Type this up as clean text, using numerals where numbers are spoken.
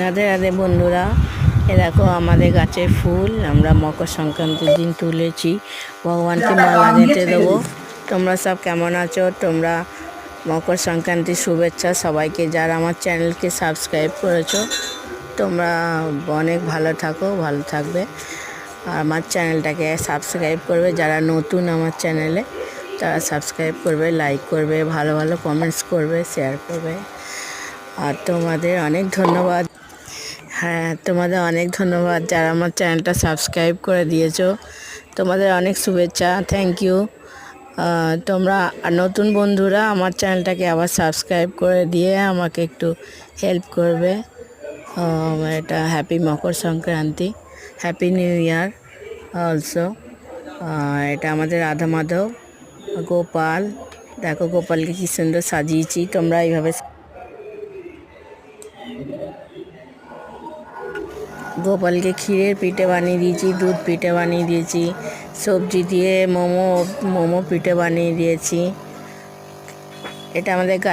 রাধে রাধে বন্ধুরা, এ দেখো আমাদের গাছের ফুল আমরা মকর সংক্রান্তির দিন তুলেছি, ভগবানকে মালা গেঁথে দেবো। তোমরা সব কেমন আছো? তোমরা মকর সংক্রান্তির শুভেচ্ছা সবাইকে। যারা আমার চ্যানেলকে সাবস্ক্রাইব করেছো তোমরা অনেক ভালো থাকো, ভালো থাকবে। আর আমার চ্যানেলটাকে সাবস্ক্রাইব করবে, যারা নতুন আমার চ্যানেলে তারা সাবস্ক্রাইব করবে, লাইক করবে, ভালো ভালো কমেন্টস করবে, শেয়ার করবে। আর তোমাদের অনেক ধন্যবাদ। হ্যাঁ, তোমাদের অনেক ধন্যবাদ যারা আমার চ্যানেলটা সাবস্ক্রাইব করে দিয়েছো। তোমাদের অনেক শুভেচ্ছা, থ্যাংক ইউ। তোমরা নতুন বন্ধুরা আমার চ্যানেলটাকে আবার সাবস্ক্রাইব করে দিয়ে আমাকে একটু হেল্প করবে। এটা happy Makar Sankranti, happy new year also. এটা আমাদের রাধা মাধব, গোপাল। দেখো গোপালকে কী সুন্দর সাজিয়েছি। তোমরা এইভাবে গোপালকে ক্ষীরের পিঠে বানিয়ে দিয়েছি, দুধ পিঠে বানিয়ে দিয়েছি, সবজি দিয়ে মোমো পিঠে বানিয়ে দিয়েছি। এটা আমাদের গাছ